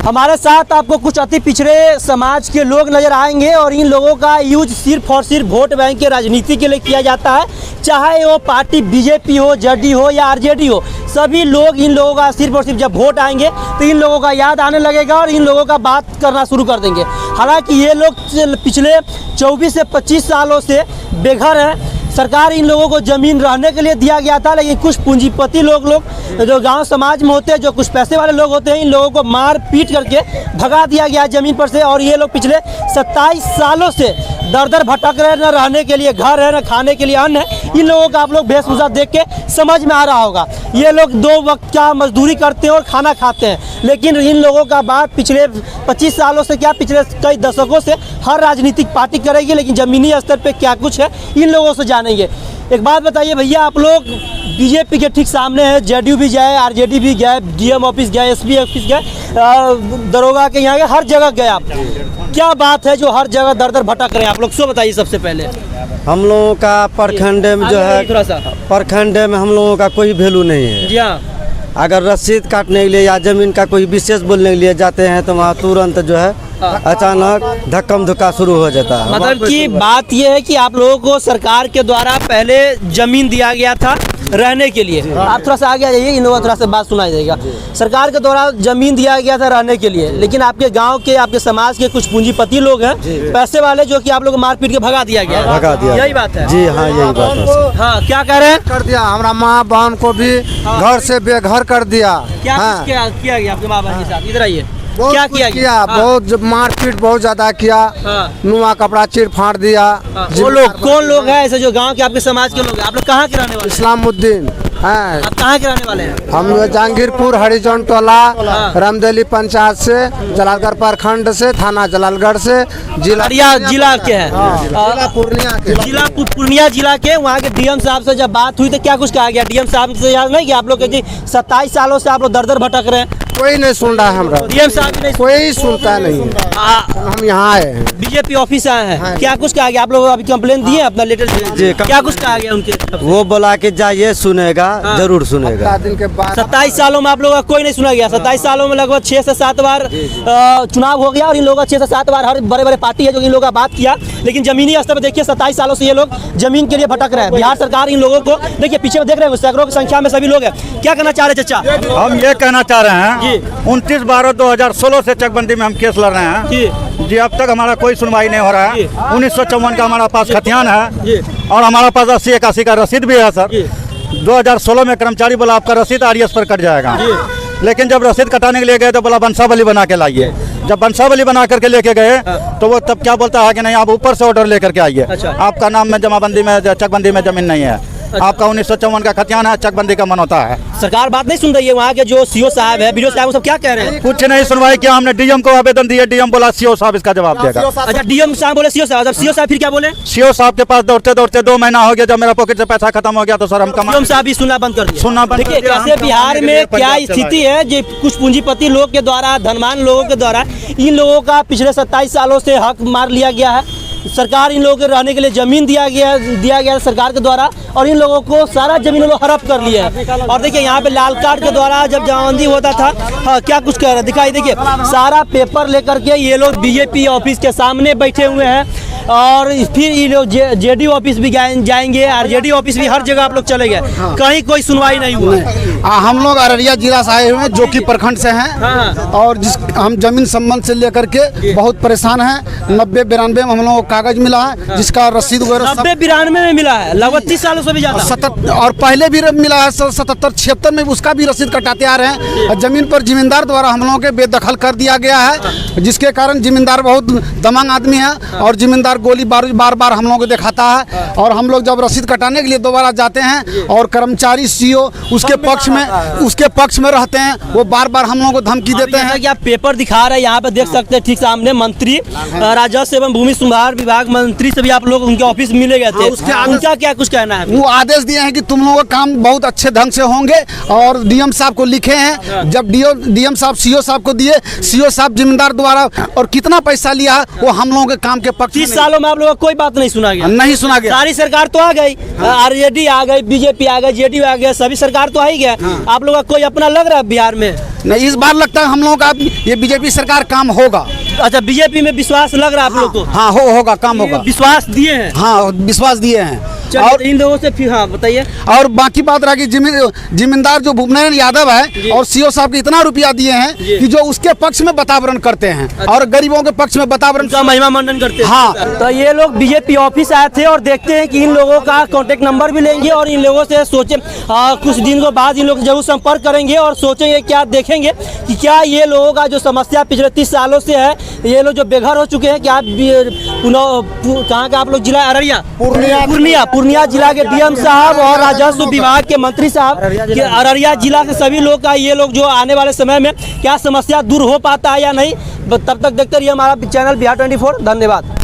हमारे साथ आपको कुछ अति पिछड़े समाज के लोग नजर आएंगे और इन लोगों का यूज सिर्फ और सिर्फ वोट बैंक के राजनीति के लिए किया जाता है। चाहे वो पार्टी बीजेपी हो, जेडी हो या आरजेडी हो, सभी लोग इन लोगों का सिर्फ और सिर्फ जब वोट आएंगे तो इन लोगों का याद आने लगेगा और इन लोगों का बात करना शुरू कर देंगे। हालांकि ये लोग पिछले 24 से 25 सालों से बेघर हैं। सरकार इन लोगों को ज़मीन रहने के लिए दिया गया था, लेकिन कुछ पूंजीपति लोग जो गांव समाज में होते हैं, जो कुछ पैसे वाले लोग होते हैं, इन लोगों को मार पीट करके भगा दिया गया ज़मीन पर से। और ये लोग पिछले 27 सालों से दर दर भटक रहे हैं, न रहने के लिए घर है, न खाने के लिए अन्न है। इन लोगों का आप लोग वेशभूषा देख के समझ में आ रहा होगा। ये लोग 2 वक्त क्या मजदूरी करते हैं और खाना खाते हैं, लेकिन इन लोगों का बात पिछले 25 सालों से क्या पिछले कई दशकों से हर राजनीतिक पार्टी करेगी, लेकिन ज़मीनी स्तर पे क्या कुछ है इन लोगों से जानेंगे। एक बात बताइए भैया, आप लोग बीजेपी के ठीक सामने है, जेडीयू भी गए, आरजेडी भी गए, डीएम ऑफिस गए, एसपी ऑफिस गए, दरोगा के यहाँ गए, हर जगह गए आप। क्या बात है जो हर जगह दर दर भटक रहे हैं आप लोग? सो बताइए सबसे पहले। हम लोगों का प्रखंड में जो है, प्रखंड में हम लोगों का कोई वैल्यू नहीं है। जी हाँ, अगर रसीद काटने के लिए या जमीन का कोई विशेष बोलने के लिए जाते हैं तो वहाँ तुरंत जो है अचानक धक्कम धुक्का शुरू हो जाता है। मतलब कि बात यह है कि आप लोगों को सरकार के द्वारा पहले जमीन दिया गया था रहने के लिए। आप थोड़ा सा आगे आ जाइए, इन लोगों को थोड़ा सा बात सुनाई देगा। सरकार के द्वारा जमीन दिया गया था रहने के लिए, लेकिन आपके गांव के, आपके समाज के कुछ पूंजीपति लोग हैं, पैसे वाले, जो कि आप लोग मार पीट के भगा दिया गया। भगा दिया, यही बात है? जी हाँ, यही बात है। हाँ, क्या कह रहे हैं? कर दिया, हमारा माँ बहन को भी घर से बेघर कर दिया। क्या किया गया आपके माँ बहन के साथ? इधर आइए। क्या किया? बहुत मारपीट बहुत ज्यादा किया। नुआ कपड़ा चीर फाड़ दिया। वो लोग कौन लोग हैं ऐसे जो गांव के आपके समाज के लोग हैं? आप लोग कहाँ के रहने वाले? इस्लामुद्दीन। आप कहाँ के रहने वाले हैं? हम जहांगीरपुर हरिजन टोला, रामदेली पंचायत से, जलालगढ़ प्रखंड से, थाना जलालगढ़ से, जिला के हैं, जिला पूर्णिया जिला के। वहाँ के डीएम साहब से जब बात हुई तो क्या कुछ कहा गया? डीएम साहब से याद नहीं कि आप लोग 27 सालों से आप लोग दर दर भटक रहे हैं? कोई नहीं सुन रहा है हमरा। डीएम साहब नहीं, कोई सुनता नहीं। हम यहाँ आए हैं, बीजेपी ऑफिस आए हैं। क्या कुछ कहा गया? आप लोग अभी कंप्लेन दिए अपना लेटर? क्या कुछ कहा गया उनके? वो बोला कि जाइए, सुनेगा, जरूर सुनेगा। 27 सालों में आप लोगों का कोई नहीं सुना गया। 27 सालों में लगभग 6 से 7 बार चुनाव हो गया और इन लोगों का 6 से 7 बार हर बड़े बड़े पार्टी है जो इन लोगों का बात किया, लेकिन जमीनी स्तर पर देखिए 27 सालों से ये लोग जमीन के लिए भटक रहे हैं। बिहार सरकार इन लोगों को देखिए, पीछे में देख रहे हैं, सैकड़ों की संख्या में सभी लोग हैं। क्या कहना चाह रहे चाचा? हम ये कहना चाह रहे हैं 29/12/2016 से चकबंदी में हम केस लड़ रहे हैं जी। अब तक हमारा कोई सुनवाई नहीं हो रहा है। 1954 का हमारा पास खतियान है और हमारा पास 80-81 का रसीद भी है सर। 2016 में कर्मचारी बोला आपका रसीद आरएस पर कट जाएगा, लेकिन जब रसीद कटाने के लिए गए तो बोला वंशावली बना के लाइए। जब वंशावली बना करके लेके गए तो वो तब क्या बोलता है कि नहीं, आप ऊपर से ऑर्डर लेकर के आइए। आपका नाम में जमाबंदी में, चकबंदी में जमीन नहीं है। आपका 1954 का खतियान है, चकबंदी का मन होता है। सरकार बात नहीं सुन रही है। वहाँ के जो सीओ साहब है, बीडीओ साहब, सब क्या कह रहे हैं? कुछ नहीं सुनवाई किया। हमने डीएम को आवेदन दिया, डीएम बोला सीओ साहब इसका जवाब देगा। अच्छा, डीएम साहब बोले सीओ साहब, सीओ साहब फिर क्या बोले? सीओ साहब के पास दौड़ते दौड़ते 2 महीना हो गया। जब मेरा पॉकेट से पैसा खत्म हो गया तो सर हम डीएम साहब भी सुनना बंद कर दिया। सुनना बंद। देखिए कैसे बिहार में क्या स्थिति है, जो कुछ पूंजीपति लोग के द्वारा, धनवान लोगों के द्वारा इन लोगों का पिछले 27 सालों से हक मार लिया गया है। सरकार इन लोगों के रहने के लिए जमीन दिया गया सरकार के द्वारा, और इन लोगों को सारा जमीन लोग हड़प कर लिया है। और देखिए यहाँ पे लाल कार्ड के द्वारा जब जमाबंदी होता था, हाँ, क्या कुछ कह रहा है दिखाई। देखिए सारा पेपर लेकर के ये लोग बीजेपी ऑफिस के सामने बैठे हुए हैं और फिर ये लोग जेडीयू ऑफिस भी जाएंगे, आरजेडी ऑफिस भी, हर जगह आप लोग चले गए, कहीं कोई सुनवाई नहीं हुआ। हम लोग अररिया जिला से आए हुए हैं, जो कि प्रखंड से हैं, और हम जमीन संबंध से लेकर के बहुत परेशान हैं। 90-92 में हम लोगों को कागज मिला है, जिसका रसीद वगैरह 90-92 में मिला है, लगभग 30 सालों से भी ज्यादा। और पहले भी मिला है 77-76 में, उसका भी रसीद कटाते आ रहे हैं। जमीन पर जमींदार द्वारा हम लोगों के बेदखल कर दिया गया है, जिसके कारण जमींदार बहुत दमंग आदमी है और जमींदार गोली बारूद बार बार हम लोगों को दिखाता है। और हम लोग जब रसीद कटाने के लिए दोबारा जाते हैं और कर्मचारी सीओ उसके पक्ष में रहते हैं, वो बार बार हम लोगों को धमकी देते हैं। कि आप पेपर दिखा रहे हैं, यहाँ पे देख सकते हैं ठीक सामने मंत्री, राजस्व एवं भूमि सुधार विभाग मंत्री से भी आप लोग उनके ऑफिस मिले गए थे। उनका क्या कुछ कहना है? वो आदेश दिए हैं कि तुम लोगों का काम बहुत अच्छे ढंग से होंगे, और डीएम साहब को लिखे हैं। जब डीएम साहब सीओ साहब को दिए, सीओ साहब जिम्मेदार द्वारा और कितना पैसा लिया वो हम लोगों के काम के पक्ष में 30 सालों में आप लोगों को कोई बात नहीं सुना गया, नहीं सुना गया। सारी सरकार तो आ गई, आरजेडी आ गई, बीजेपी आ गई, जेडीयू आ गया, सभी सरकार तो आ ही गया। आप लोगों का कोई अपना लग रहा है बिहार में? नहीं, इस बार लगता है हम लोगों का ये बीजेपी सरकार काम होगा। अच्छा, बीजेपी में विश्वास लग रहा है आप लोग को? हाँ, होगा, काम होगा। विश्वास दिए हैं? हाँ, विश्वास दिए हैं। और इन लोगों से फिर हाँ बताइए। और बाकी बात रहा कि जिम्मेदार जो भूपेंद्र यादव है और सीओ साहब को इतना रुपया दिए हैं कि जो उसके पक्ष में वातावरण करते हैं और गरीबों के पक्ष में वातावरण का महिमा मंडन करते हैं। हाँ, तो ये लोग बीजेपी ऑफिस आए थे और देखते हैं कि इन लोगों का कांटेक्ट नंबर भी लेंगे और इन लोगों से सोचे कुछ दिन के बाद इन लोग जरूर संपर्क करेंगे और सोचेंगे क्या, देखेंगे कि क्या ये लोगों का जो समस्या पिछले 30 सालों से है, ये लोग जो बेघर हो चुके हैं, क्या कहाँ का आप लोग जिला अररिया पूर्णिया जिला के डीएम साहब और राजस्व विभाग के मंत्री साहब के अररिया जिला के सभी लोग का ये लोग जो आने वाले समय में क्या समस्या दूर हो पाता है या नहीं, तब तक देखते रहिए हमारा चैनल बिहार 24। धन्यवाद।